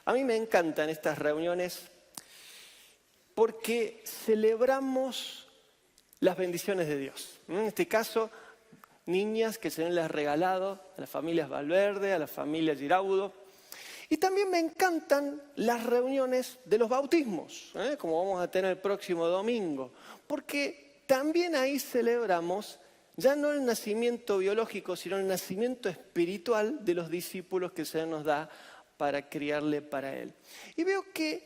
A mí me encantan estas reuniones porque celebramos las bendiciones de Dios. En este caso, niñas que se les ha regalado a las familias Valverde, a la familia Giraudo. Y también me encantan las reuniones de los bautismos, como vamos a tener el próximo domingo, porque también ahí celebramos ya no el nacimiento biológico, sino el nacimiento espiritual de los discípulos que el Señor nos da para criarle para Él. Y veo que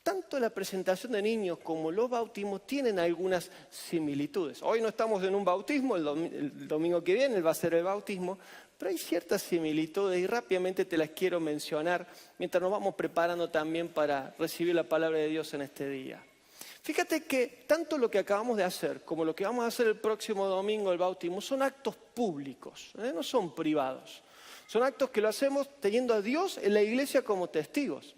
tanto la presentación de niños como los bautismos tienen algunas similitudes. Hoy no estamos en un bautismo, el domingo que viene va a ser el bautismo, pero hay ciertas similitudes y rápidamente te las quiero mencionar mientras nos vamos preparando también para recibir la palabra de Dios en este día. Fíjate que tanto lo que acabamos de hacer como lo que vamos a hacer el próximo domingo, el bautismo, son actos públicos, no son privados. Son actos que lo hacemos teniendo a Dios en la iglesia como testigos.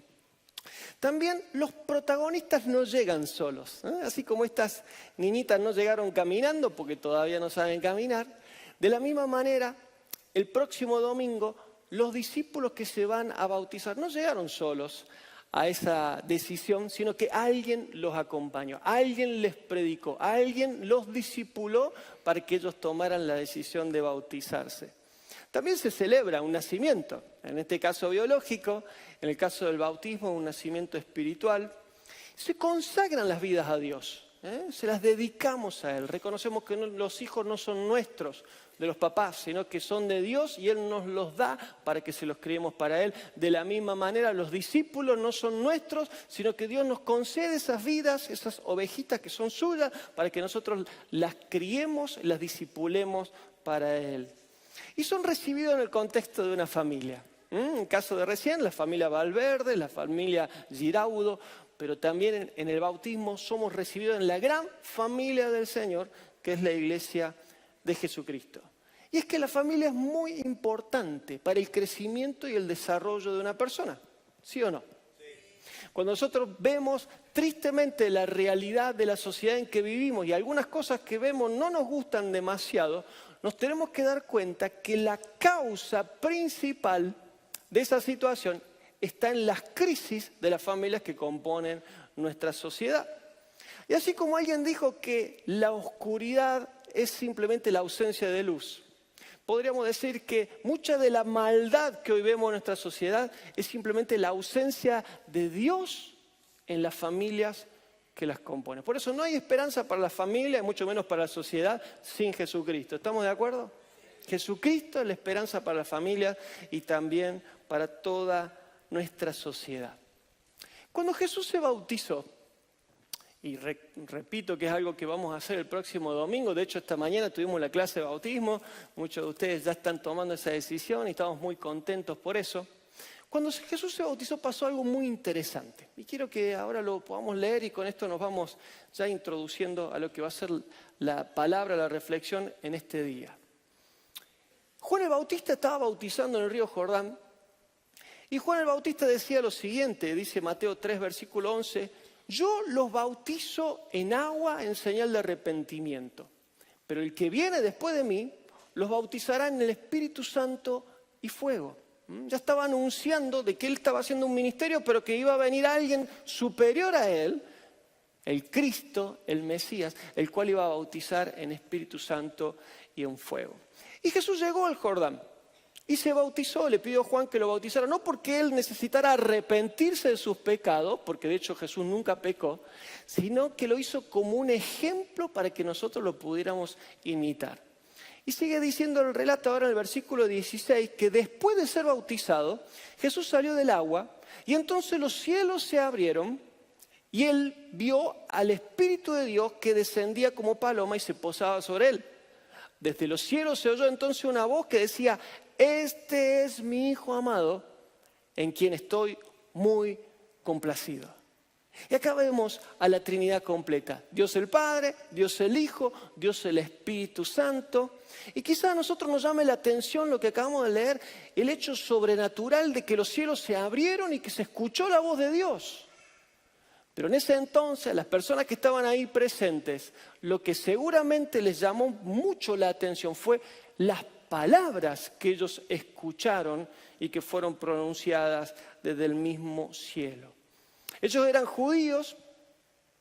También los protagonistas no llegan solos, así como estas niñitas no llegaron caminando porque todavía no saben caminar. De la misma manera, el próximo domingo, los discípulos que se van a bautizar no llegaron solos a esa decisión, sino que alguien los acompañó, alguien les predicó, alguien los discipuló para que ellos tomaran la decisión de bautizarse. También se celebra un nacimiento, en este caso biológico, en el caso del bautismo un nacimiento espiritual. Se consagran las vidas a Dios, se las dedicamos a Él. Reconocemos que los hijos no son nuestros, de los papás, sino que son de Dios y Él nos los da para que se los criemos para Él. De la misma manera, los discípulos no son nuestros, sino que Dios nos concede esas vidas, esas ovejitas que son suyas, para que nosotros las criemos, las discipulemos para Él. Y son recibidos en el contexto de una familia. En el caso de recién, la familia Valverde, la familia Giraudo, pero también en el bautismo somos recibidos en la gran familia del Señor, que es la iglesia de Jesucristo. Y es que la familia es muy importante para el crecimiento y el desarrollo de una persona, ¿sí o no? Sí. Cuando nosotros vemos tristemente la realidad de la sociedad en que vivimos y algunas cosas que vemos no nos gustan demasiado, nos tenemos que dar cuenta que la causa principal de esa situación está en las crisis de las familias que componen nuestra sociedad. Y así como alguien dijo que la oscuridad es simplemente la ausencia de luz, podríamos decir que mucha de la maldad que hoy vemos en nuestra sociedad es simplemente la ausencia de Dios en las familias que las componen. Por eso no hay esperanza para la familia, y mucho menos para la sociedad, sin Jesucristo. ¿Estamos de acuerdo? Jesucristo es la esperanza para las familias y también para toda nuestra sociedad. Cuando Jesús se bautizó, y repito que es algo que vamos a hacer el próximo domingo, de hecho esta mañana tuvimos la clase de bautismo, muchos de ustedes ya están tomando esa decisión y estamos muy contentos por eso. Cuando Jesús se bautizó pasó algo muy interesante y quiero que ahora lo podamos leer y con esto nos vamos ya introduciendo a lo que va a ser la palabra, la reflexión en este día. Juan el Bautista estaba bautizando en el río Jordán y Juan el Bautista decía lo siguiente, dice Mateo 3, versículo 11, yo los bautizo en agua en señal de arrepentimiento, pero el que viene después de mí los bautizará en el Espíritu Santo y fuego. Ya estaba anunciando de que él estaba haciendo un ministerio, pero que iba a venir alguien superior a él, el Cristo, el Mesías, el cual iba a bautizar en Espíritu Santo y en fuego. Y Jesús llegó al Jordán y se bautizó, le pidió a Juan que lo bautizara, no porque él necesitara arrepentirse de sus pecados, porque de hecho Jesús nunca pecó, sino que lo hizo como un ejemplo para que nosotros lo pudiéramos imitar. Y sigue diciendo el relato ahora en el versículo 16, que después de ser bautizado, Jesús salió del agua y entonces los cielos se abrieron y él vio al Espíritu de Dios que descendía como paloma y se posaba sobre él. Desde los cielos se oyó entonces una voz que decía, este es mi Hijo amado, en quien estoy muy complacido. Y acá vemos a la Trinidad completa, Dios el Padre, Dios el Hijo, Dios el Espíritu Santo. Y quizá a nosotros nos llame la atención lo que acabamos de leer, el hecho sobrenatural de que los cielos se abrieron y que se escuchó la voz de Dios. Pero en ese entonces, las personas que estaban ahí presentes, lo que seguramente les llamó mucho la atención fue las palabras que ellos escucharon y que fueron pronunciadas desde el mismo cielo. Ellos eran judíos,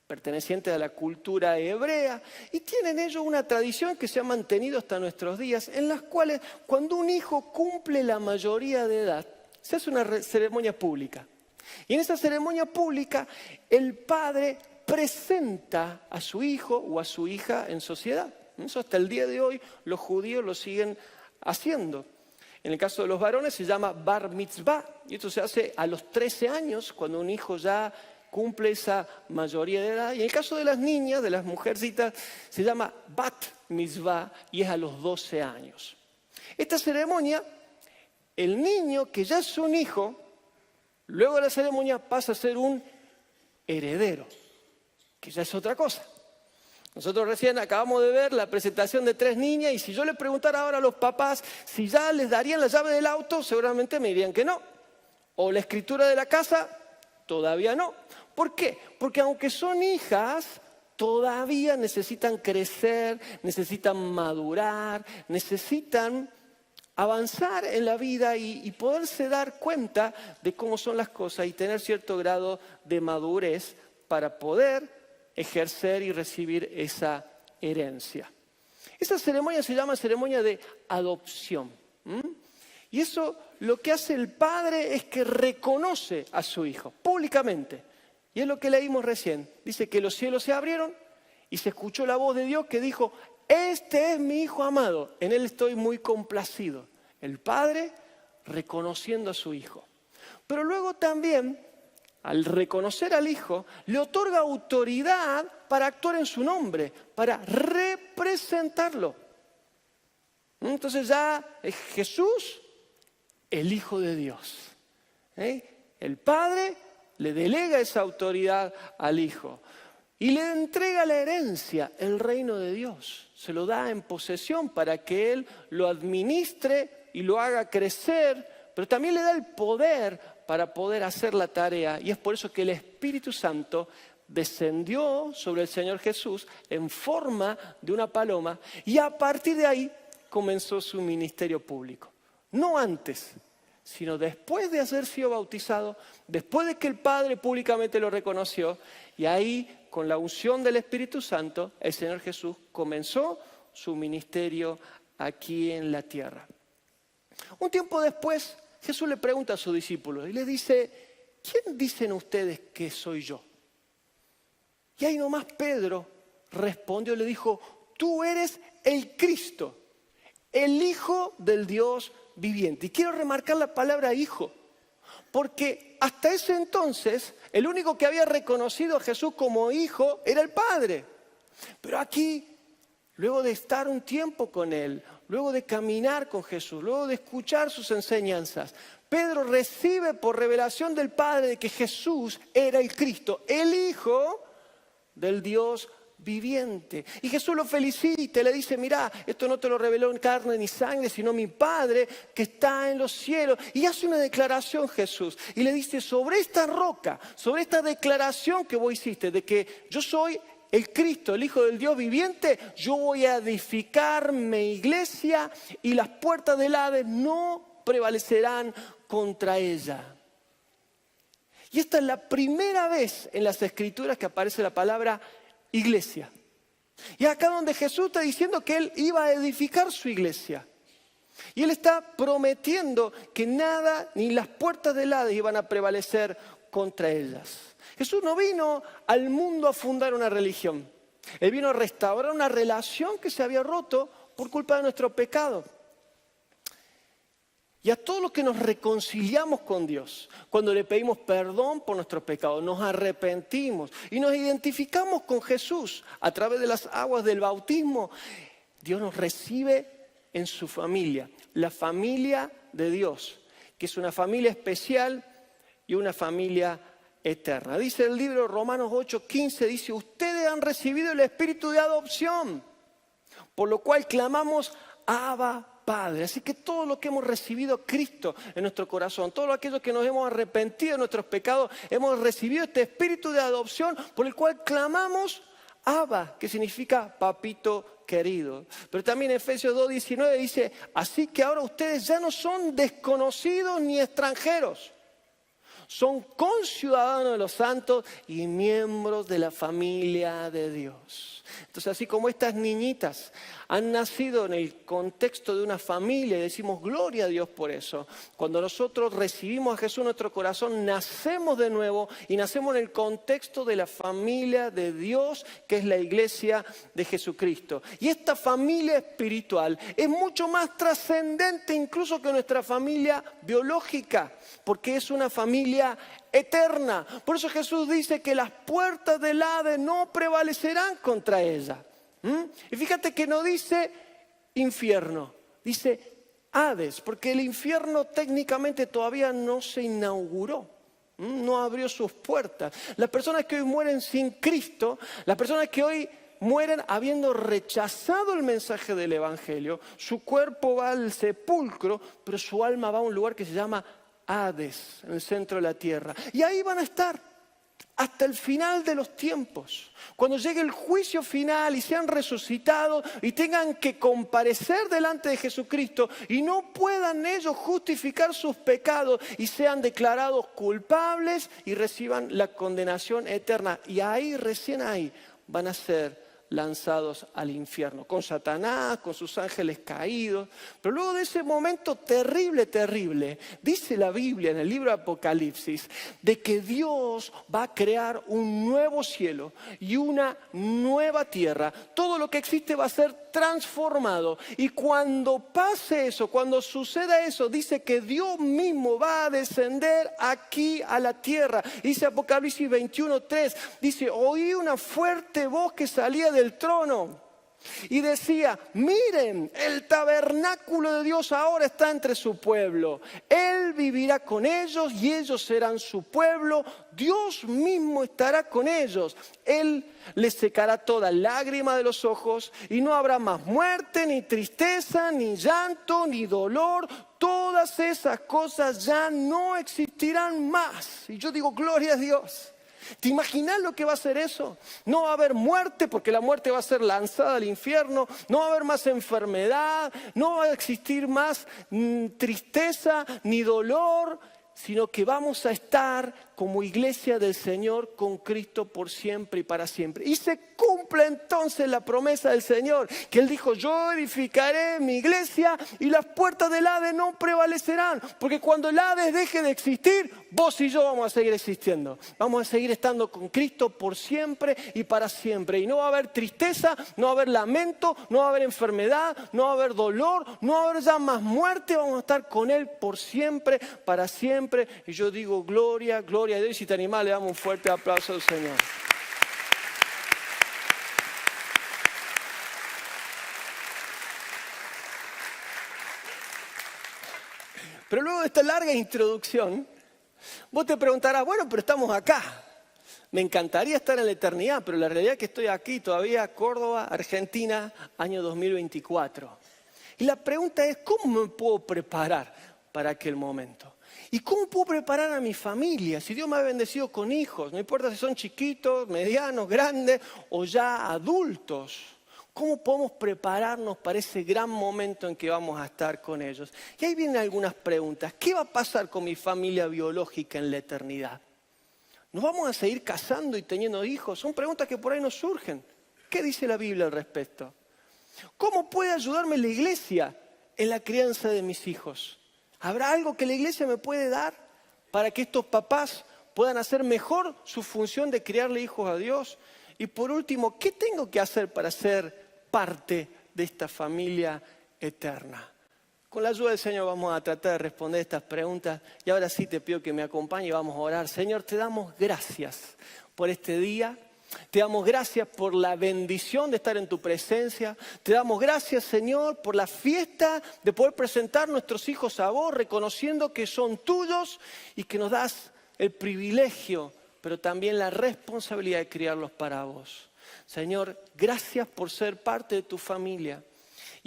pertenecientes a la cultura hebrea, y tienen ellos una tradición que se ha mantenido hasta nuestros días, en las cuales cuando un hijo cumple la mayoría de edad, se hace una ceremonia pública. Y en esa ceremonia pública, el padre presenta a su hijo o a su hija en sociedad. Eso hasta el día de hoy los judíos lo siguen haciendo. En el caso de los varones se llama bar mitzvah, y esto se hace a los 13 años, cuando un hijo ya cumple esa mayoría de edad. Y en el caso de las niñas, de las mujercitas, se llama bat mitzvah y es a los 12 años. Esta ceremonia, el niño que ya es un hijo, luego de la ceremonia pasa a ser un heredero, que ya es otra cosa. Nosotros recién acabamos de ver la presentación de 3 niñas y si yo le preguntara ahora a los papás si ya les darían la llave del auto, seguramente me dirían que no. O la escritura de la casa, todavía no. ¿Por qué? Porque aunque son hijas, todavía necesitan crecer, necesitan madurar, necesitan avanzar en la vida y poderse dar cuenta de cómo son las cosas y tener cierto grado de madurez para poder ejercer y recibir esa herencia. Esa ceremonia se llama ceremonia de adopción. Y eso lo que hace el padre es que reconoce a su hijo públicamente. Y es lo que leímos recién. Dice que los cielos se abrieron y se escuchó la voz de Dios que dijo: este es mi hijo amado, en él estoy muy complacido. El padre reconociendo a su hijo. Pero luego también, al reconocer al hijo, le otorga autoridad para actuar en su nombre, para representarlo. Entonces ya es Jesús, el Hijo de Dios. El Padre le delega esa autoridad al Hijo y le entrega la herencia, el reino de Dios. Se lo da en posesión para que Él lo administre y lo haga crecer, pero también le da el poder para poder hacer la tarea. Y es por eso que el Espíritu Santo descendió sobre el Señor Jesús en forma de una paloma y a partir de ahí comenzó su ministerio público. No antes, sino después de haber sido bautizado, después de que el Padre públicamente lo reconoció, y ahí, con la unción del Espíritu Santo, el Señor Jesús comenzó su ministerio aquí en la tierra. Un tiempo después, Jesús le pregunta a sus discípulos y les dice: ¿quién dicen ustedes que soy yo? Y ahí nomás Pedro respondió y le dijo: tú eres el Cristo, el Hijo del Dios viviente. Y quiero remarcar la palabra hijo, porque hasta ese entonces el único que había reconocido a Jesús como hijo era el Padre. Pero aquí, luego de estar un tiempo con Él, luego de caminar con Jesús, luego de escuchar sus enseñanzas, Pedro recibe por revelación del Padre de que Jesús era el Cristo, el Hijo del Dios viviente. Y Jesús lo felicita y le dice: mira, esto no te lo reveló en carne ni sangre, sino mi Padre que está en los cielos. Y hace una declaración Jesús y le dice: sobre esta roca, sobre esta declaración que vos hiciste de que yo soy el Cristo, el Hijo del Dios viviente, yo voy a edificar mi iglesia y las puertas del Hades no prevalecerán contra ella. Y esta es la primera vez en las Escrituras que aparece la palabra iglesia. Y acá donde Jesús está diciendo que Él iba a edificar su iglesia. Y Él está prometiendo que nada, ni las puertas del Hades iban a prevalecer contra ellas. Jesús no vino al mundo a fundar una religión. Él vino a restaurar una relación que se había roto por culpa de nuestro pecado. Y a todos los que nos reconciliamos con Dios, cuando le pedimos perdón por nuestros pecados, nos arrepentimos y nos identificamos con Jesús a través de las aguas del bautismo, Dios nos recibe en su familia, la familia de Dios, que es una familia especial y una familia eterna. Dice el libro Romanos 8:15, dice: ustedes han recibido el espíritu de adopción, por lo cual clamamos: Abba, Padre. Así que todo lo que hemos recibido a Cristo en nuestro corazón, todo aquello que nos hemos arrepentido de nuestros pecados, hemos recibido este espíritu de adopción por el cual clamamos: Abba, que significa papito querido. Pero también Efesios 2:19 dice, así que ahora ustedes ya no son desconocidos ni extranjeros. Son conciudadanos de los santos y miembros de la familia de Dios. Entonces, así como estas niñitas han nacido en el contexto de una familia y decimos gloria a Dios por eso, cuando nosotros recibimos a Jesús en nuestro corazón, nacemos de nuevo y nacemos en el contexto de la familia de Dios, que es la iglesia de Jesucristo. Y esta familia espiritual es mucho más trascendente incluso que nuestra familia biológica, porque es una familia eterna. Por eso Jesús dice que las puertas del Hades no prevalecerán contra ella. Y fíjate que no dice infierno, dice Hades, porque el infierno técnicamente todavía no se inauguró. No abrió sus puertas. Las personas que hoy mueren sin Cristo, las personas que hoy mueren habiendo rechazado el mensaje del Evangelio, su cuerpo va al sepulcro, pero su alma va a un lugar que se llama Hades, en el centro de la tierra. Y ahí van a estar hasta el final de los tiempos. Cuando llegue el juicio final y sean resucitados y tengan que comparecer delante de Jesucristo y no puedan ellos justificar sus pecados y sean declarados culpables y reciban la condenación eterna. Y ahí, recién ahí, van a ser lanzados al infierno, con Satanás, con sus ángeles caídos. Pero luego de ese momento terrible, terrible, dice la Biblia en el libro de Apocalipsis, de que Dios va a crear un nuevo cielo y una nueva tierra. Todo lo que existe va a ser transformado. Y cuando pase eso, cuando suceda eso, dice que Dios mismo va a descender aquí a la tierra. Dice Apocalipsis 21:3, dice, oí una fuerte voz que salía del trono y decía, miren, el tabernáculo de Dios ahora está entre su pueblo. Él vivirá con ellos y ellos serán su pueblo. Dios mismo estará con ellos. Él les secará toda lágrima de los ojos y no habrá más muerte, ni tristeza, ni llanto, ni dolor. Todas esas cosas ya no existirán más. Y yo digo, gloria a Dios. ¿Te imaginas lo que va a ser eso? No va a haber muerte porque la muerte va a ser lanzada al infierno. No va a haber más enfermedad. No va a existir más tristeza ni dolor. Sino que vamos a estar como iglesia del Señor con Cristo por siempre y para siempre. Y se cumple entonces la promesa del Señor, que Él dijo, yo edificaré mi iglesia y las puertas del Hades no prevalecerán. Porque cuando el Hades deje de existir, vos y yo vamos a seguir existiendo. Vamos a seguir estando con Cristo por siempre y para siempre. Y no va a haber tristeza, no va a haber lamento, no va a haber enfermedad, no va a haber dolor, no va a haber ya más muerte. Vamos a estar con Él por siempre, para siempre. Y yo digo, gloria, gloria a Dios. Y si te animás, le damos un fuerte aplauso al Señor. Pero luego de esta larga introducción, vos te preguntarás, bueno, pero estamos acá. Me encantaría estar en la eternidad, pero la realidad es que estoy aquí todavía, Córdoba, Argentina, año 2024. Y la pregunta es, ¿cómo me puedo preparar para aquel momento? ¿Y cómo puedo preparar a mi familia? Si Dios me ha bendecido con hijos, no importa si son chiquitos, medianos, grandes o ya adultos. ¿Cómo podemos prepararnos para ese gran momento en que vamos a estar con ellos? Y ahí vienen algunas preguntas. ¿Qué va a pasar con mi familia biológica en la eternidad? ¿Nos vamos a seguir casando y teniendo hijos? Son preguntas que por ahí nos surgen. ¿Qué dice la Biblia al respecto? ¿Cómo puede ayudarme la iglesia en la crianza de mis hijos? ¿Habrá algo que la iglesia me puede dar para que estos papás puedan hacer mejor su función de criarle hijos a Dios? Y por último, ¿qué tengo que hacer para ser parte de esta familia eterna? Con la ayuda del Señor vamos a tratar de responder estas preguntas. Y ahora sí te pido que me acompañe y vamos a orar. Señor, te damos gracias por este día. Te damos gracias por la bendición de estar en tu presencia. Te damos gracias, Señor, por la fiesta de poder presentar nuestros hijos a vos, reconociendo que son tuyos y que nos das el privilegio, pero también la responsabilidad de criarlos para vos. Señor, gracias por ser parte de tu familia.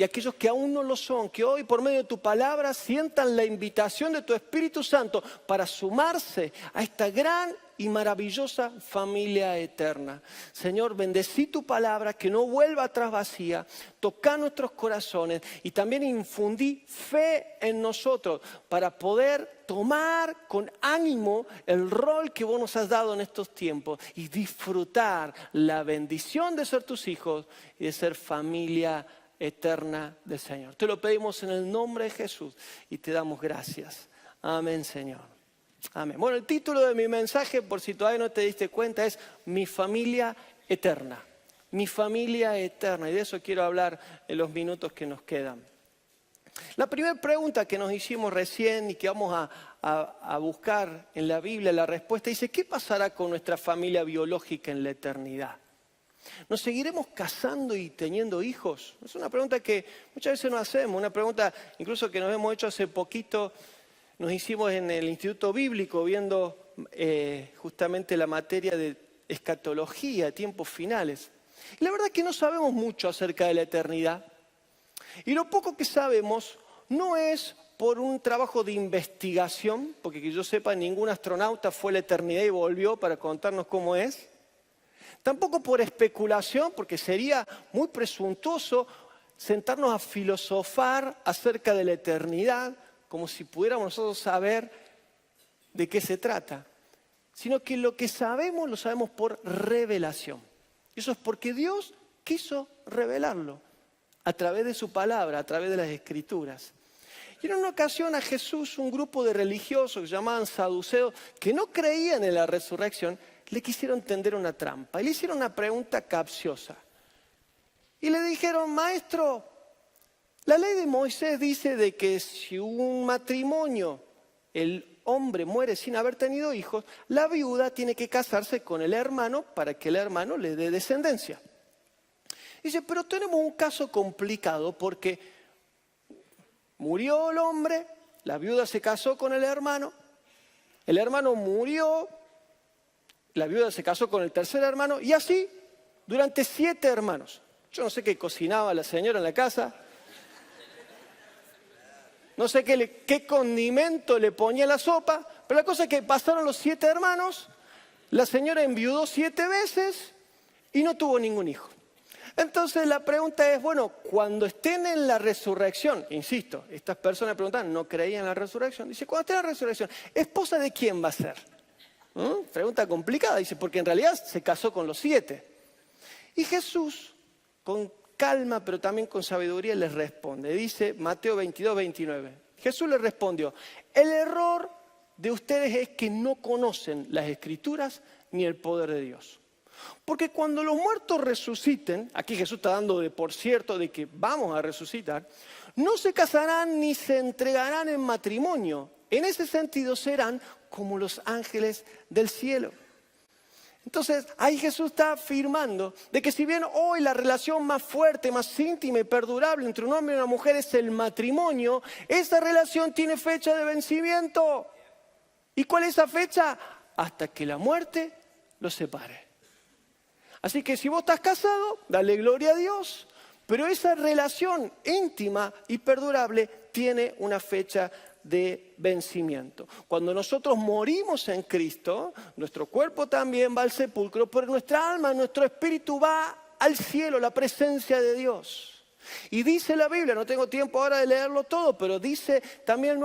y aquellos que aún no lo son, que hoy por medio de tu palabra sientan la invitación de tu Espíritu Santo para sumarse a esta gran y maravillosa familia eterna. Señor, bendecí tu palabra, que no vuelva atrás vacía, toca nuestros corazones y también infundí fe en nosotros para poder tomar con ánimo el rol que vos nos has dado en estos tiempos y disfrutar la bendición de ser tus hijos y de ser familia eterna del Señor. Te lo pedimos en el nombre de Jesús y te damos gracias. Amén, Señor. Amén. Bueno, el título de mi mensaje, por si todavía no te diste cuenta, es Mi familia eterna. Mi familia eterna. Y de eso quiero hablar en los minutos que nos quedan. La primera pregunta que nos hicimos recién y que vamos a buscar en la Biblia, la respuesta dice, ¿qué pasará con nuestra familia biológica en la eternidad? ¿Nos seguiremos casando y teniendo hijos? Es una pregunta que muchas veces nos hacemos, una pregunta incluso que nos hemos hecho hace poquito. Nos hicimos en el Instituto Bíblico viendo justamente la materia de escatología, tiempos finales. Y la verdad es que no sabemos mucho acerca de la eternidad. Y lo poco que sabemos no es por un trabajo de investigación, porque que yo sepa ningún astronauta fue a la eternidad y volvió para contarnos cómo es. Tampoco por especulación, porque sería muy presuntuoso sentarnos a filosofar acerca de la eternidad, como si pudiéramos nosotros saber de qué se trata, sino que lo que sabemos lo sabemos por revelación. Eso es porque Dios quiso revelarlo a través de su palabra, a través de las Escrituras. Y en una ocasión a Jesús un grupo de religiosos que se llamaban saduceos, que no creían en la resurrección, le quisieron tender una trampa y le hicieron una pregunta capciosa. Y le dijeron, maestro, la ley de Moisés dice de que si un matrimonio, el hombre muere sin haber tenido hijos, la viuda tiene que casarse con el hermano para que el hermano le dé descendencia. Dice, pero tenemos un caso complicado porque murió el hombre, la viuda se casó con el hermano murió, la viuda se casó con el tercer hermano y así durante 7 hermanos. Yo no sé qué cocinaba la señora en la casa. No sé qué condimento le ponía a la sopa, pero la cosa es que pasaron los 7 hermanos, la señora enviudó 7 veces y no tuvo ningún hijo. Entonces la pregunta es, bueno, cuando estén en la resurrección, insisto, estas personas preguntan, no creían en la resurrección, dice, cuando esté en la resurrección, ¿esposa de quién va a ser? Pregunta complicada, dice, porque en realidad se casó con los 7. Y Jesús, con calma, pero también con sabiduría, les responde. Dice Mateo 22, 29. Jesús les respondió, el error de ustedes es que no conocen las Escrituras ni el poder de Dios. Porque cuando los muertos resuciten, aquí Jesús está dando de por cierto de que vamos a resucitar, no se casarán ni se entregarán en matrimonio. En ese sentido serán como los ángeles del cielo. Entonces, ahí Jesús está afirmando de que si bien hoy la relación más fuerte, más íntima y perdurable entre un hombre y una mujer es el matrimonio, esa relación tiene fecha de vencimiento. ¿Y cuál es esa fecha? Hasta que la muerte los separe. Así que si vos estás casado, dale gloria a Dios, pero esa relación íntima y perdurable tiene una fecha de vencimiento. Cuando nosotros morimos en Cristo, nuestro cuerpo también va al sepulcro, pero nuestra alma, nuestro espíritu va al cielo, la presencia de Dios. Y dice la Biblia, no tengo tiempo ahora de leerlo todo, pero dice también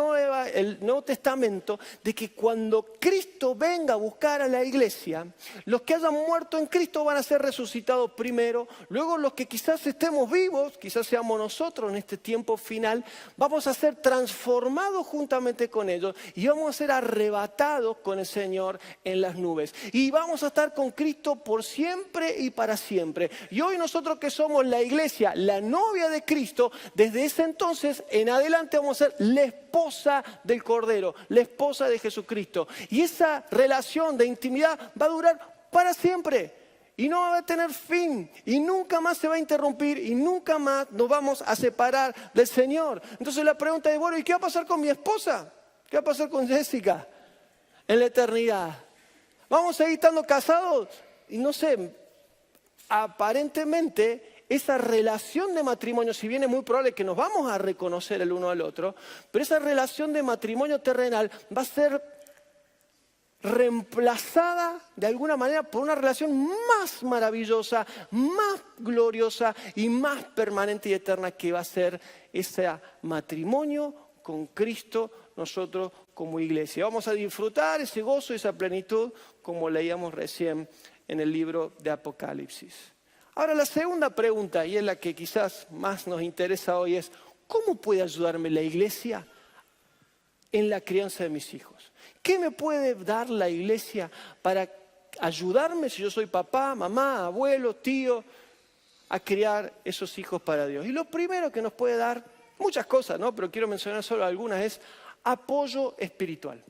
el Nuevo Testamento de que cuando Cristo venga a buscar a la iglesia, los que hayan muerto en Cristo van a ser resucitados primero, luego los que quizás estemos vivos, quizás seamos nosotros en este tiempo final, vamos a ser transformados juntamente con ellos y vamos a ser arrebatados con el Señor en las nubes. Y vamos a estar con Cristo por siempre y para siempre. Y hoy nosotros que somos la iglesia, la novia de Cristo, desde ese entonces en adelante vamos a ser la esposa del Cordero, la esposa de Jesucristo. Y esa relación de intimidad va a durar para siempre y no va a tener fin y nunca más se va a interrumpir y nunca más nos vamos a separar del Señor. Entonces la pregunta es, bueno, ¿y qué va a pasar con mi esposa? ¿Qué va a pasar con Jessica en la eternidad? ¿Vamos a seguir estando casados? Y no sé, aparentemente esa relación de matrimonio, si bien es muy probable que nos vamos a reconocer el uno al otro, pero esa relación de matrimonio terrenal va a ser reemplazada de alguna manera por una relación más maravillosa, más gloriosa y más permanente y eterna, que va a ser ese matrimonio con Cristo, nosotros como iglesia. Vamos a disfrutar ese gozo y esa plenitud como leíamos recién en el libro de Apocalipsis. Ahora, la segunda pregunta, y es la que quizás más nos interesa hoy, es ¿cómo puede ayudarme la iglesia en la crianza de mis hijos? ¿Qué me puede dar la iglesia para ayudarme, si yo soy papá, mamá, abuelo, tío, a criar esos hijos para Dios? Y lo primero que nos puede dar, muchas cosas, ¿no? Pero quiero mencionar solo algunas, es apoyo espiritual.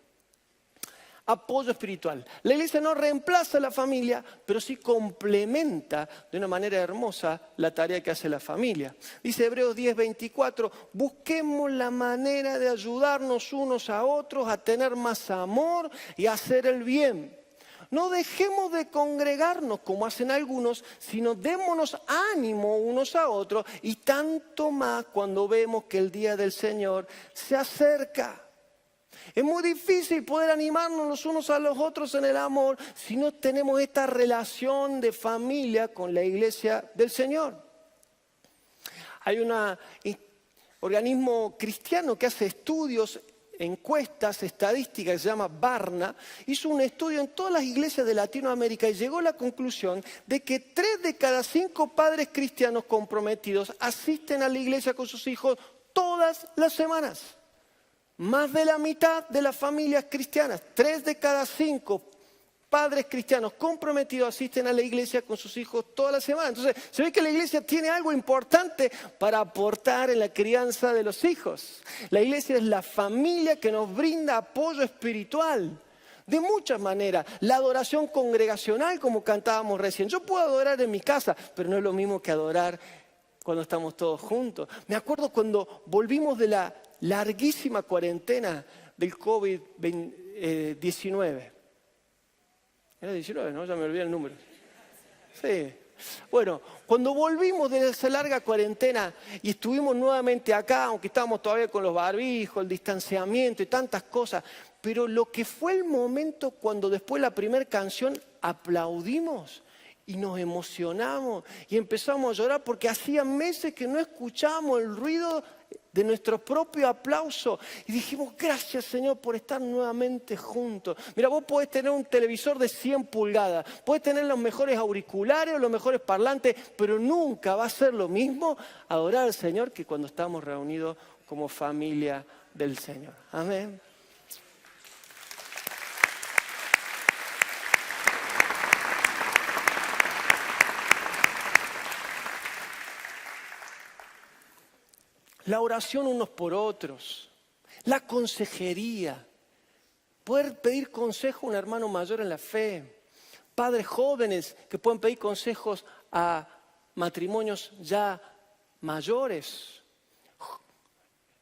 Apoyo espiritual. La iglesia no reemplaza a la familia, pero sí complementa de una manera hermosa la tarea que hace la familia. Dice Hebreos 10:24, busquemos la manera de ayudarnos unos a otros, a tener más amor y a hacer el bien. No dejemos de congregarnos como hacen algunos, sino démonos ánimo unos a otros, y tanto más cuando vemos que el día del Señor se acerca. Es muy difícil poder animarnos los unos a los otros en el amor si no tenemos esta relación de familia con la iglesia del Señor. Hay un organismo cristiano que hace estudios, encuestas, estadísticas, que se llama Barna. Hizo un estudio en todas las iglesias de Latinoamérica y llegó a la conclusión de que 3 de cada 5 padres cristianos comprometidos asisten a la iglesia con sus hijos todas las semanas. Más de la mitad de las familias cristianas, 3 de cada 5 padres cristianos comprometidos asisten a la iglesia con sus hijos toda la semana. Entonces, se ve que la iglesia tiene algo importante para aportar en la crianza de los hijos. La iglesia es la familia que nos brinda apoyo espiritual de muchas maneras. La adoración congregacional, como cantábamos recién. Yo puedo adorar en mi casa, pero no es lo mismo que adorar cuando estamos todos juntos. Me acuerdo cuando volvimos de la larguísima cuarentena del COVID-19. Era 19, ¿no? Ya me olvidé el número. Sí. Bueno, cuando volvimos de esa larga cuarentena y estuvimos nuevamente acá, aunque estábamos todavía con los barbijos, el distanciamiento y tantas cosas, pero lo que fue el momento cuando después de la primera canción aplaudimos y nos emocionamos y empezamos a llorar porque hacía meses que no escuchábamos el ruido de nuestro propio aplauso. Y dijimos, gracias Señor por estar nuevamente juntos. Mira, vos podés tener un televisor de 100 pulgadas, podés tener los mejores auriculares o los mejores parlantes, pero nunca va a ser lo mismo adorar al Señor que cuando estamos reunidos como familia del Señor. Amén. La oración unos por otros, la consejería, poder pedir consejo a un hermano mayor en la fe, padres jóvenes que pueden pedir consejos a matrimonios ya mayores,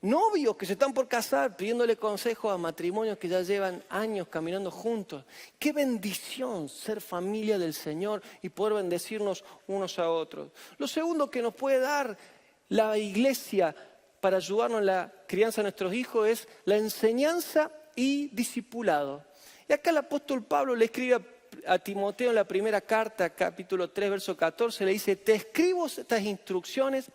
novios que se están por casar pidiéndole consejos a matrimonios que ya llevan años caminando juntos. Qué bendición ser familia del Señor y poder bendecirnos unos a otros. Lo segundo que nos puede dar la iglesia para ayudarnos en la crianza de nuestros hijos es la enseñanza y discipulado. Y acá el apóstol Pablo le escribe a Timoteo en la primera carta, capítulo 3, verso 14, le dice, te escribo estas instrucciones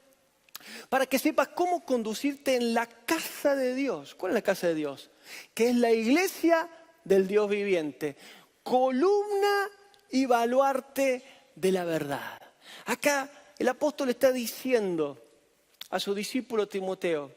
para que sepas cómo conducirte en la casa de Dios. ¿Cuál es la casa de Dios? Que es la iglesia del Dios viviente, columna y baluarte de la verdad. Acá el apóstol está diciendo a su discípulo Timoteo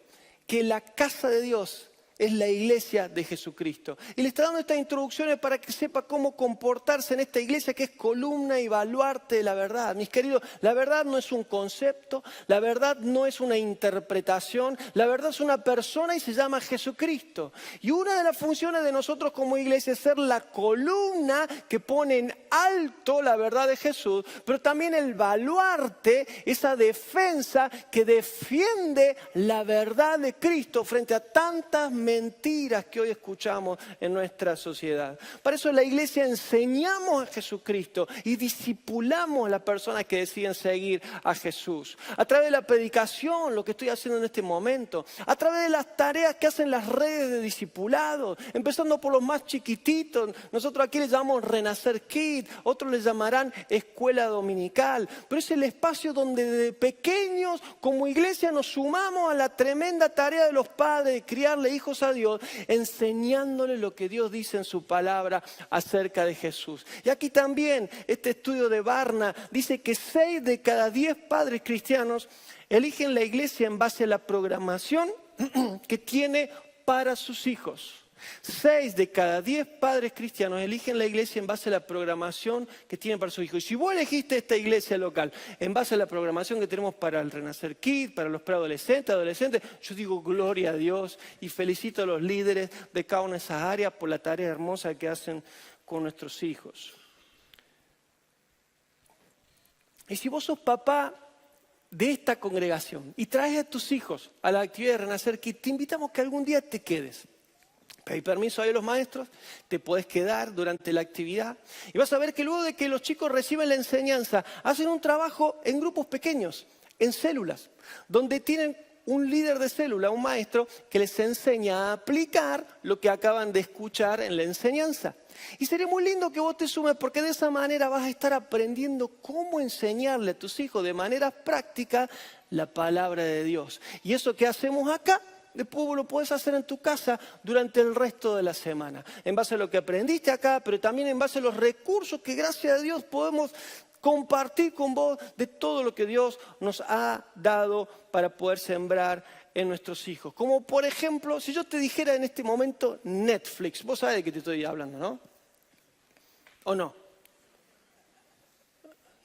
que la casa de Dios es la iglesia de Jesucristo. Y le está dando estas introducciones para que sepa cómo comportarse en esta iglesia que es columna y baluarte de la verdad. Mis queridos, la verdad no es un concepto, la verdad no es una interpretación, la verdad es una persona y se llama Jesucristo. Y una de las funciones de nosotros como iglesia es ser la columna que pone en alto la verdad de Jesús, pero también el baluarte, esa defensa que defiende la verdad de Cristo frente a tantas mentiras mentiras que hoy escuchamos en nuestra sociedad. Para eso en la iglesia enseñamos a Jesucristo y discipulamos a las personas que deciden seguir a Jesús. A través de la predicación, lo que estoy haciendo en este momento, a través de las tareas que hacen las redes de discipulado, empezando por los más chiquititos. Nosotros aquí les llamamos Renacer Kids, otros les llamarán escuela dominical, pero es el espacio donde de pequeños como iglesia nos sumamos a la tremenda tarea de los padres de criarle hijos a Dios, enseñándoles lo que Dios dice en su palabra acerca de Jesús. Y aquí también este estudio de Barna dice que 6 de cada 10 padres cristianos eligen la iglesia en base a la programación que tiene para sus hijos. 6 de cada 10 padres cristianos eligen la iglesia en base a la programación que tienen para sus hijos. Y si vos elegiste esta iglesia local en base a la programación que tenemos para el Renacer Kids, para los preadolescentes, adolescentes, yo digo gloria a Dios y felicito a los líderes de cada una de esas áreas por la tarea hermosa que hacen con nuestros hijos. Y si vos sos papá de esta congregación y traes a tus hijos a la actividad de Renacer Kids, te invitamos que algún día te quedes. Pedí permiso a los maestros, te podés quedar durante la actividad y vas a ver que luego de que los chicos reciben la enseñanza, hacen un trabajo en grupos pequeños, en células, donde tienen un líder de célula, un maestro, que les enseña a aplicar lo que acaban de escuchar en la enseñanza. Y sería muy lindo que vos te sumes porque de esa manera vas a estar aprendiendo cómo enseñarle a tus hijos de manera práctica la palabra de Dios. Y eso que hacemos acá, después lo puedes hacer en tu casa durante el resto de la semana, en base a lo que aprendiste acá, pero también en base a los recursos que gracias a Dios podemos compartir con vos de todo lo que Dios nos ha dado para poder sembrar en nuestros hijos. Como por ejemplo, si yo te dijera en este momento Netflix, vos sabés de qué te estoy hablando, ¿no? ¿O no?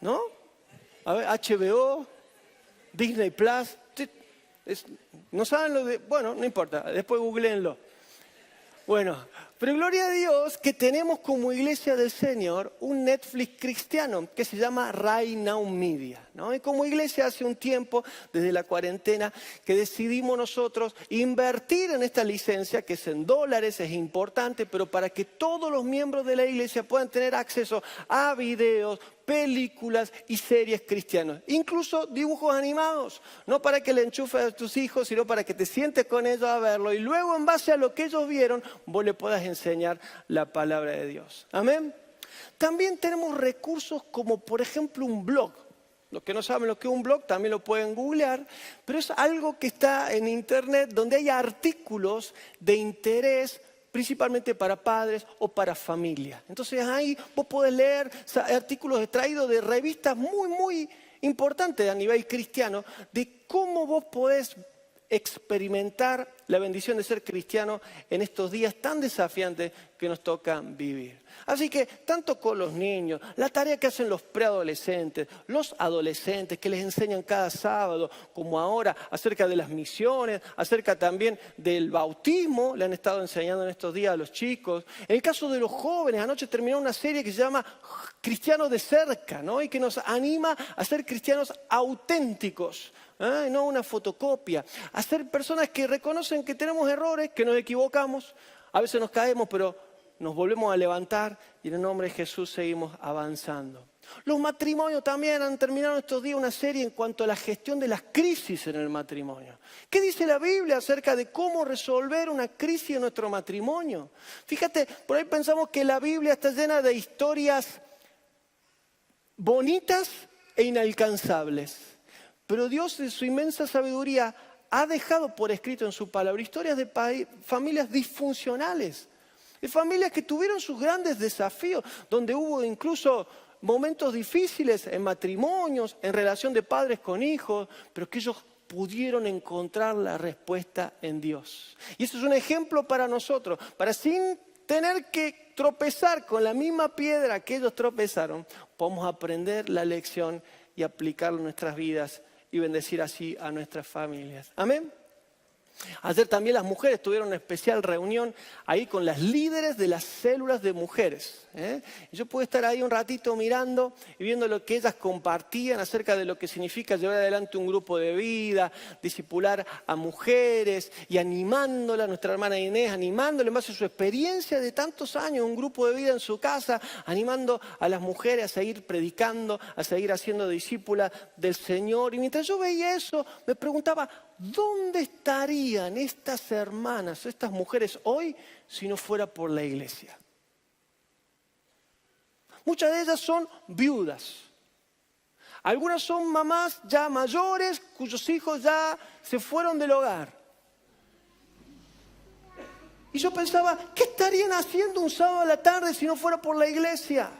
¿No? A ver, HBO, Disney Plus. No saben lo de... Bueno, no importa, después googleenlo. Bueno, pero gloria a Dios que tenemos como iglesia del Señor un Netflix cristiano que se llama Right Now Media, ¿no? Y como iglesia hace un tiempo, desde la cuarentena, que decidimos nosotros invertir en esta licencia, que es en dólares, es importante, pero para que todos los miembros de la iglesia puedan tener acceso a videos, películas y series cristianas, incluso dibujos animados, no para que le enchufes a tus hijos, sino para que te sientes con ellos a verlo y luego en base a lo que ellos vieron, vos le puedas enseñar la palabra de Dios. Amén. También tenemos recursos como por ejemplo un blog. Los que no saben lo que es un blog también lo pueden googlear, pero es algo que está en internet donde hay artículos de interés principalmente para padres o para familia. Entonces ahí vos podés leer artículos extraídos de revistas muy importantes a nivel cristiano de cómo vos podés experimentar la bendición de ser cristiano en estos días tan desafiantes que nos toca vivir. Así que tanto con los niños, la tarea que hacen los preadolescentes, los adolescentes que les enseñan cada sábado, como ahora acerca de las misiones, acerca también del bautismo, le han estado enseñando en estos días a los chicos. En el caso de los jóvenes, anoche terminó una serie que se llama Cristianos de Cerca, ¿no? Y que nos anima a ser cristianos auténticos. No una fotocopia, a ser personas que reconocen que tenemos errores, que nos equivocamos, a veces nos caemos, pero nos volvemos a levantar y en el nombre de Jesús seguimos avanzando. Los matrimonios también han terminado estos días una serie en cuanto a la gestión de las crisis en el matrimonio. ¿Qué dice la Biblia acerca de cómo resolver una crisis en nuestro matrimonio? Fíjate, por ahí pensamos que la Biblia está llena de historias bonitas e inalcanzables. Pero Dios, en su inmensa sabiduría, ha dejado por escrito en su palabra historias de familias disfuncionales, de familias que tuvieron sus grandes desafíos, donde hubo incluso momentos difíciles en matrimonios, en relación de padres con hijos, pero que ellos pudieron encontrar la respuesta en Dios. Y eso es un ejemplo para nosotros, para sin tener que tropezar con la misma piedra que ellos tropezaron, podemos aprender la lección y aplicarla en nuestras vidas y bendecir así a nuestras familias. Amén. Ayer también las mujeres tuvieron una especial reunión ahí con las líderes de las células de mujeres. Y yo pude estar ahí un ratito mirando y viendo lo que ellas compartían acerca de lo que significa llevar adelante un grupo de vida, discipular a mujeres y animándola, a nuestra hermana Inés, animándola en base a su experiencia de tantos años, un grupo de vida en su casa, animando a las mujeres a seguir predicando, a seguir haciendo discípulas del Señor. Y mientras yo veía eso, me preguntaba, ¿dónde estarían estas hermanas, estas mujeres hoy si no fuera por la iglesia? Muchas de ellas son viudas. Algunas son mamás ya mayores cuyos hijos ya se fueron del hogar. Y yo pensaba, ¿qué estarían haciendo un sábado a la tarde si no fuera por la iglesia?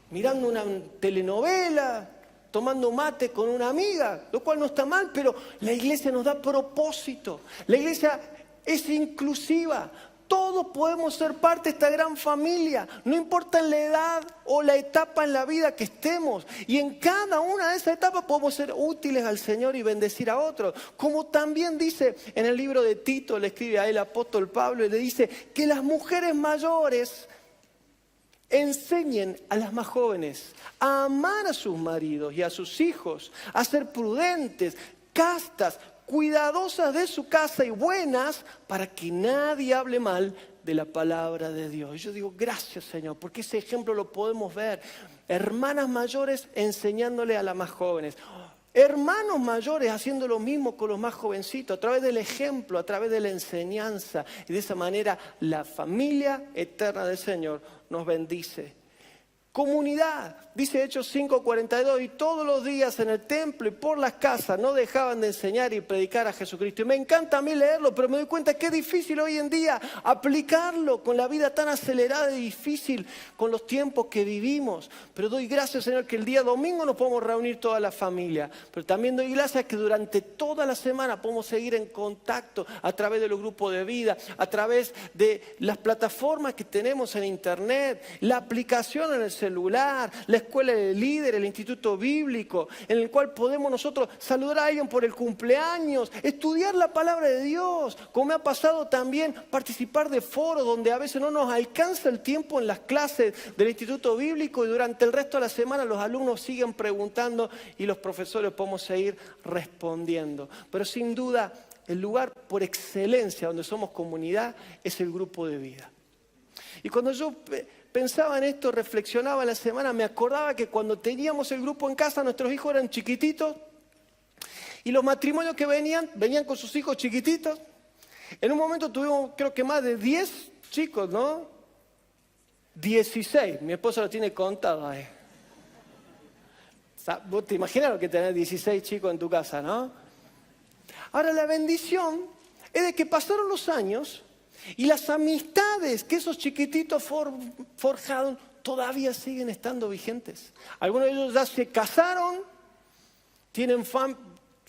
Mirando una telenovela, tomando mate con una amiga, lo cual no está mal, pero la iglesia nos da propósito. La iglesia es inclusiva. Todos podemos ser parte de esta gran familia, no importa la edad o la etapa en la vida que estemos. Y en cada una de esas etapas podemos ser útiles al Señor y bendecir a otros. Como también dice en el libro de Tito, le escribe a él el apóstol Pablo y le dice que las mujeres mayores enseñen a las más jóvenes a amar a sus maridos y a sus hijos, a ser prudentes, castas, cuidadosas de su casa y buenas para que nadie hable mal de la palabra de Dios. Y yo digo, gracias Señor, porque ese ejemplo lo podemos ver. Hermanas mayores enseñándole a las más jóvenes. Hermanos mayores haciendo lo mismo con los más jovencitos, a través del ejemplo, a través de la enseñanza. Y de esa manera la familia eterna del Señor nos bendice. Comunidad, dice Hechos 5:42, y todos los días en el templo y por las casas no dejaban de enseñar y predicar a Jesucristo. Y me encanta a mí leerlo, pero me doy cuenta que es difícil hoy en día aplicarlo con la vida tan acelerada y difícil, con los tiempos que vivimos. Pero doy gracias, Señor, que el día domingo nos podemos reunir toda la familia. Pero también doy gracias que durante toda la semana podemos seguir en contacto a través de los grupos de vida, a través de las plataformas que tenemos en internet, la aplicación en el celular, la escuela de líder, el instituto bíblico, en el cual podemos nosotros saludar a alguien por el cumpleaños, estudiar la palabra de Dios, como me ha pasado también participar de foros donde a veces no nos alcanza el tiempo en las clases del instituto bíblico y durante el resto de la semana los alumnos siguen preguntando y los profesores podemos seguir respondiendo. Pero sin duda el lugar por excelencia donde somos comunidad es el grupo de vida. Y cuando yo pensaba en esto, reflexionaba en la semana, me acordaba que cuando teníamos el grupo en casa, nuestros hijos eran chiquititos y los matrimonios que venían con sus hijos chiquititos. En un momento tuvimos, creo que más de 10 chicos, ¿no? 16, mi esposa lo tiene contado ahí. Vos te imaginas lo que tenés 16 chicos en tu casa, ¿no? Ahora la bendición es de que pasaron los años y las amistades que esos chiquititos forjaron todavía siguen estando vigentes. Algunos de ellos ya se casaron, tienen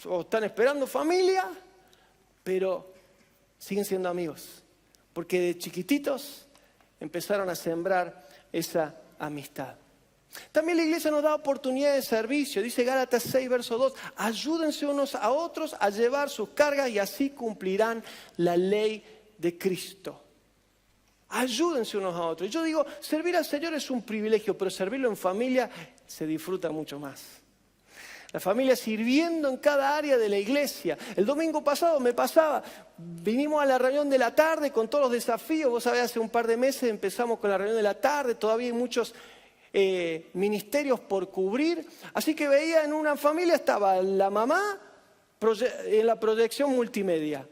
o están esperando familia, pero siguen siendo amigos. Porque de chiquititos empezaron a sembrar esa amistad. También la iglesia nos da oportunidad de servicio. Dice Gálatas 6, verso 2, ayúdense unos a otros a llevar sus cargas y así cumplirán la ley de Cristo. Ayúdense unos a otros. Yo digo, servir al Señor es un privilegio, pero servirlo en familia se disfruta mucho más. La familia sirviendo en cada área de la iglesia. El domingo pasado me pasaba, vinimos a la reunión de la tarde con todos los desafíos. Vos sabés, hace un par de meses empezamos con la reunión de la tarde, todavía hay muchos ministerios por cubrir. Así que veía en una familia, estaba la mamá en la proyección multimedia.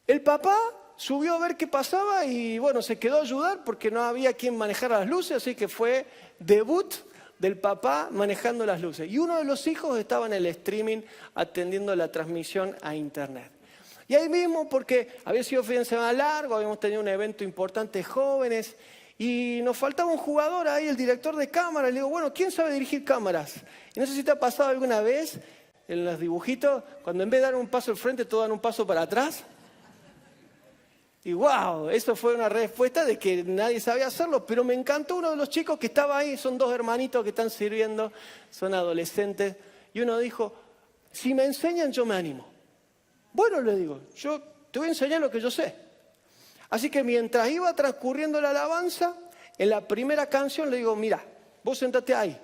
El papá subió a ver qué pasaba y bueno, se quedó a ayudar porque no había quien manejara las luces, así que fue debut del papá manejando las luces. Y uno de los hijos estaba en el streaming atendiendo la transmisión a internet. Y ahí mismo, porque había sido fin de semana largo, habíamos tenido un evento importante de jóvenes y nos faltaba un jugador ahí, el director de cámara. Le digo, bueno, ¿quién sabe dirigir cámaras? Y no sé si te ha pasado alguna vez en los dibujitos, cuando en vez de dar un paso al frente, todos dan un paso para atrás. Y wow, eso fue una respuesta de que nadie sabía hacerlo, pero me encantó uno de los chicos que estaba ahí, son dos hermanitos que están sirviendo, son adolescentes, y uno dijo, si me enseñan yo me animo. Bueno, le digo, yo te voy a enseñar lo que yo sé. Así que mientras iba transcurriendo la alabanza, en la primera canción le digo, mira, vos sentate ahí.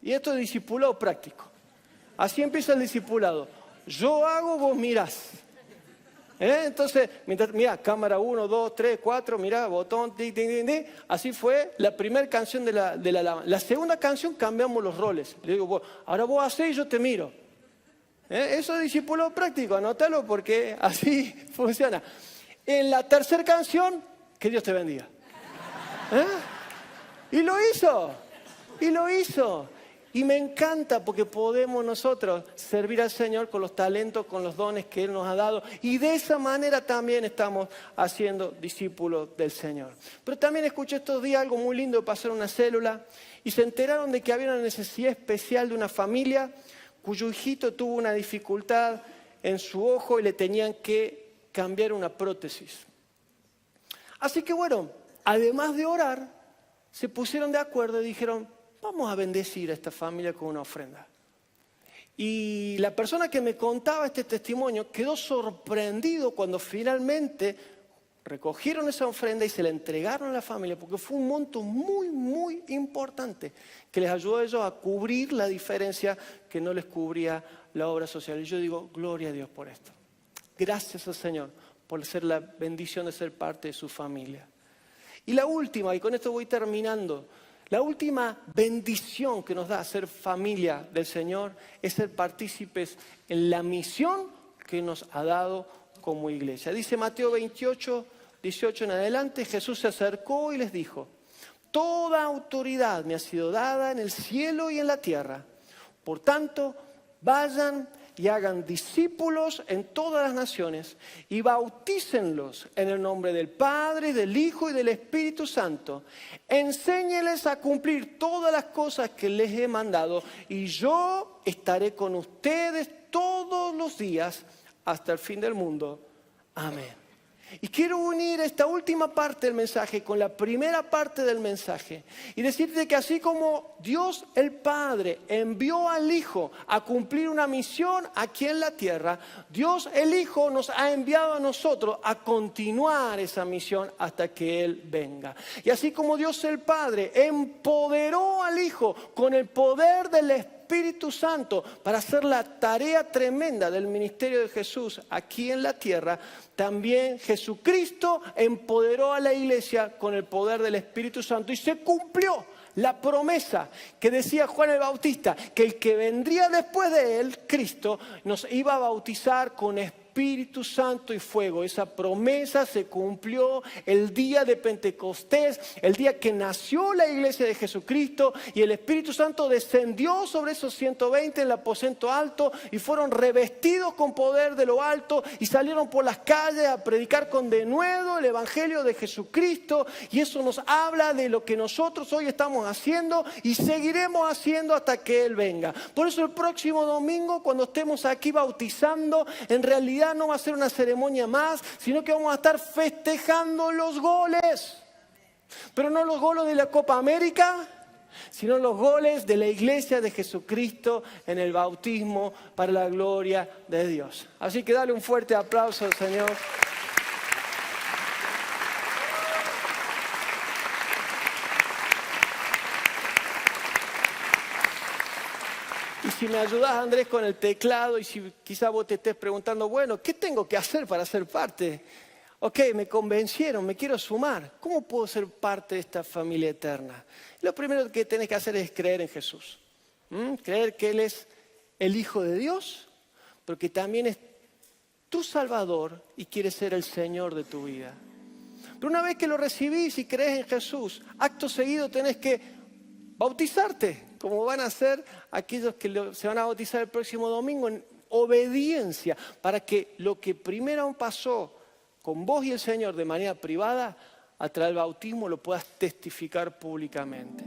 Y esto es discipulado práctico. Así empieza el discipulado. Yo hago, vos mirás. Entonces, mira, cámara 1, 2, 3, 4, mira, botón, tic, tic, tic, tic. Así fue la primera canción de la alabanza. La segunda canción cambiamos los roles. Le digo, ahora vos hacés y yo te miro. Eso es discipulado práctico, anótalo porque así funciona. En la tercera canción, que Dios te bendiga. Y lo hizo. Y me encanta porque podemos nosotros servir al Señor con los talentos, con los dones que Él nos ha dado. Y de esa manera también estamos haciendo discípulos del Señor. Pero también escuché estos días algo muy lindo, pasar una célula y se enteraron de que había una necesidad especial de una familia cuyo hijito tuvo una dificultad en su ojo y le tenían que cambiar una prótesis. Así que bueno, además de orar, se pusieron de acuerdo y dijeron, vamos a bendecir a esta familia con una ofrenda. Y la persona que me contaba este testimonio quedó sorprendido cuando finalmente recogieron esa ofrenda y se la entregaron a la familia, porque fue un monto muy, muy importante que les ayudó a ellos a cubrir la diferencia que no les cubría la obra social. Y yo digo, gloria a Dios por esto. Gracias al Señor por ser la bendición de ser parte de su familia. Y la última, y con esto voy terminando, la última bendición que nos da ser familia del Señor es ser partícipes en la misión que nos ha dado como iglesia. Dice Mateo 28, 18 en adelante, Jesús se acercó y les dijo, toda autoridad me ha sido dada en el cielo y en la tierra. Por tanto, vayan y hagan discípulos en todas las naciones y bautícenlos en el nombre del Padre, del Hijo y del Espíritu Santo. Enséñeles a cumplir todas las cosas que les he mandado y yo estaré con ustedes todos los días hasta el fin del mundo. Amén. Y quiero unir esta última parte del mensaje con la primera parte del mensaje y decirte que así como Dios el Padre envió al Hijo a cumplir una misión aquí en la tierra, Dios el Hijo nos ha enviado a nosotros a continuar esa misión hasta que Él venga. Y así como Dios el Padre empoderó al Hijo con el poder del Espíritu Santo para hacer la tarea tremenda del ministerio de Jesús aquí en la tierra, también Jesucristo empoderó a la iglesia con el poder del Espíritu Santo y se cumplió la promesa que decía Juan el Bautista, que el que vendría después de él, Cristo, nos iba a bautizar con Espíritu Santo y fuego. Esa promesa se cumplió el día de Pentecostés, el día que nació la iglesia de Jesucristo y el Espíritu Santo descendió sobre esos 120 en el aposento alto y fueron revestidos con poder de lo alto y salieron por las calles a predicar con denuedo el Evangelio de Jesucristo. Y eso nos habla de lo que nosotros hoy estamos haciendo y seguiremos haciendo hasta que Él venga. Por eso el próximo domingo, cuando estemos aquí bautizando, en realidad no va a ser una ceremonia más, sino que vamos a estar festejando los goles. Pero no los goles de la Copa América, sino los goles de la iglesia de Jesucristo en el bautismo para la gloria de Dios. Así que dale un fuerte aplauso al Señor. Y si me ayudas, Andrés, con el teclado, y si quizá vos te estés preguntando, bueno, ¿qué tengo que hacer para ser parte? Ok, me convencieron, me quiero sumar. ¿Cómo puedo ser parte de esta familia eterna? Lo primero que tenés que hacer es creer en Jesús. Creer que Él es el Hijo de Dios, pero que también es tu Salvador y quiere ser el Señor de tu vida. Pero una vez que lo recibís y crees en Jesús, acto seguido tenés que bautizarte, como van a hacer aquellos que se van a bautizar el próximo domingo, en obediencia, para que lo que primero pasó con vos y el Señor de manera privada, a través del bautismo lo puedas testificar públicamente.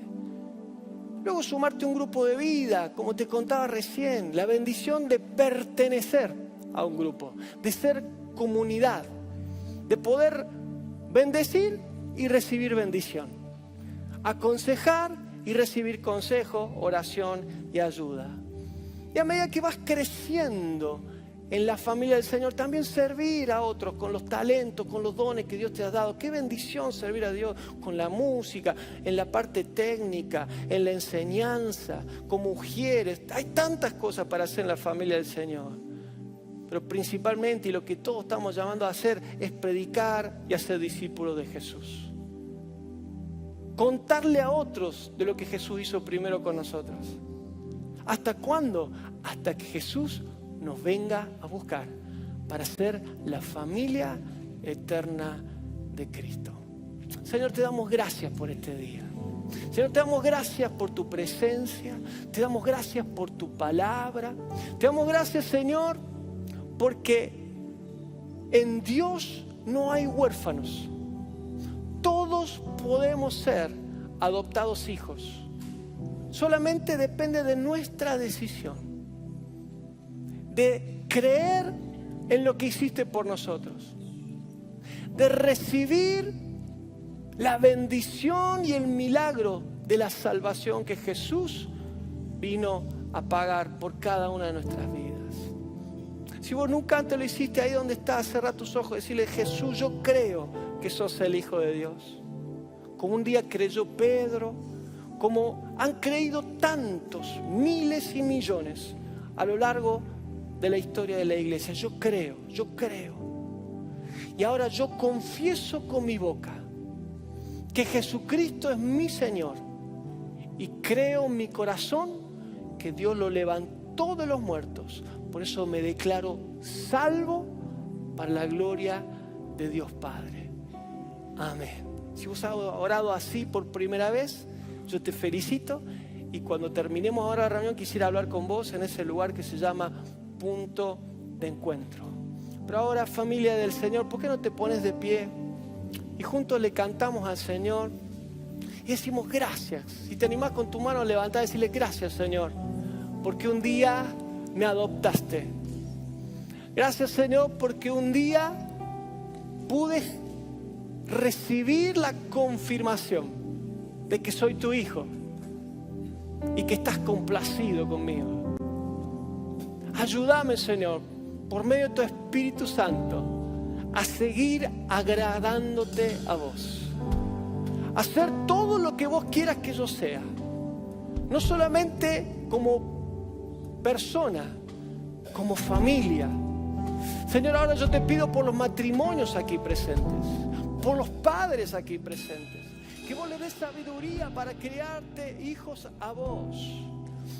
Luego sumarte a un grupo de vida, como te contaba recién, la bendición de pertenecer a un grupo, de ser comunidad, de poder bendecir y recibir bendición, aconsejar y recibir consejo, oración y ayuda. Y a medida que vas creciendo en la familia del Señor, también servir a otros con los talentos, con los dones que Dios te ha dado. Qué bendición servir a Dios con la música, en la parte técnica, en la enseñanza, como ujieres. Hay tantas cosas para hacer en la familia del Señor. Pero principalmente, y lo que todos estamos llamando a hacer, es predicar y hacer discípulos de Jesús. Contarle a otros de lo que Jesús hizo primero con nosotros. ¿Hasta cuándo? Hasta que Jesús nos venga a buscar para ser la familia eterna de Cristo. Señor, te damos gracias por este día. Señor, te damos gracias por tu presencia. Te damos gracias por tu palabra. Te damos gracias, Señor, porque en Dios no hay huérfanos. Todos podemos ser adoptados hijos. Solamente depende de nuestra decisión, de creer en lo que hiciste por nosotros, de recibir la bendición y el milagro de la salvación que Jesús vino a pagar por cada una de nuestras vidas. Si vos nunca antes lo hiciste, ahí donde estás, cerrá tus ojos y decirle: Jesús, yo creo que sos el Hijo de Dios. Como un día creyó Pedro, como han creído tantos, miles y millones a lo largo de la historia de la iglesia. Yo creo. Y ahora yo confieso con mi boca que Jesucristo es mi Señor. Y creo en mi corazón que Dios lo levantó de los muertos. Por eso me declaro salvo para la gloria de Dios Padre. Amén. Si vos has orado así por primera vez, yo te felicito. Y cuando terminemos ahora la reunión, quisiera hablar con vos en ese lugar que se llama Punto de Encuentro. Pero ahora, familia del Señor, ¿por qué no te pones de pie? Y juntos le cantamos al Señor y decimos gracias. Si te animás con tu mano, levantá y decirle: gracias, Señor, porque un día me adoptaste. Gracias, Señor, porque un día pude recibir la confirmación de que soy tu hijo y que estás complacido conmigo. Ayúdame, Señor, por medio de tu Espíritu Santo, a seguir agradándote a vos, a hacer todo lo que vos quieras que yo sea, no solamente como persona, como familia. Señor, ahora yo te pido por los matrimonios aquí presentes, por los padres aquí presentes, que vos le des sabiduría para criarte hijos a vos.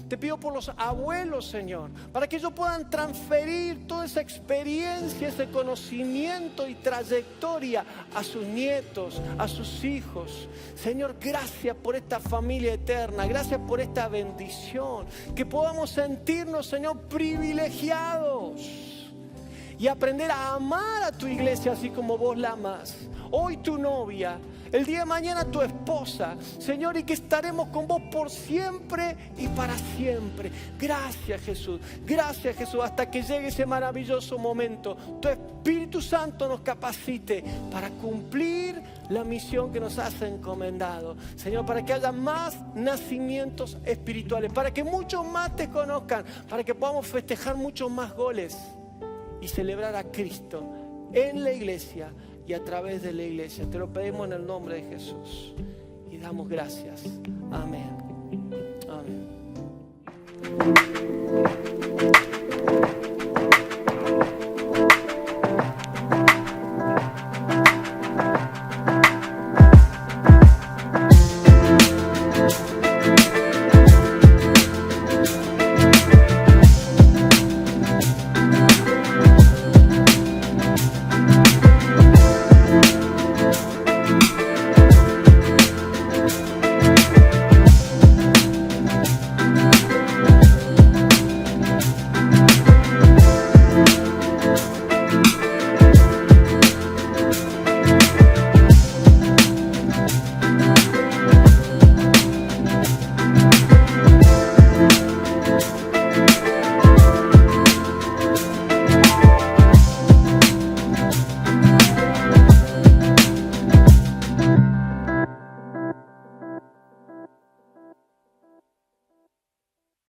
Te pido por los abuelos, Señor, para que ellos puedan transferir toda esa experiencia, ese conocimiento y trayectoria a sus nietos, a sus hijos. Señor, gracias por esta familia eterna, gracias por esta bendición, que podamos sentirnos, Señor, privilegiados y aprender a amar a tu iglesia así como vos la amás. Hoy tu novia, el día de mañana tu esposa, Señor, y que estaremos con vos por siempre y para siempre. Gracias, Jesús, hasta que llegue ese maravilloso momento. Tu Espíritu Santo nos capacite para cumplir la misión que nos has encomendado. Señor, para que haya más nacimientos espirituales, para que muchos más te conozcan, para que podamos festejar muchos más goles y celebrar a Cristo en la iglesia y a través de la iglesia. Te lo pedimos en el nombre de Jesús y damos gracias. Amén. Amén.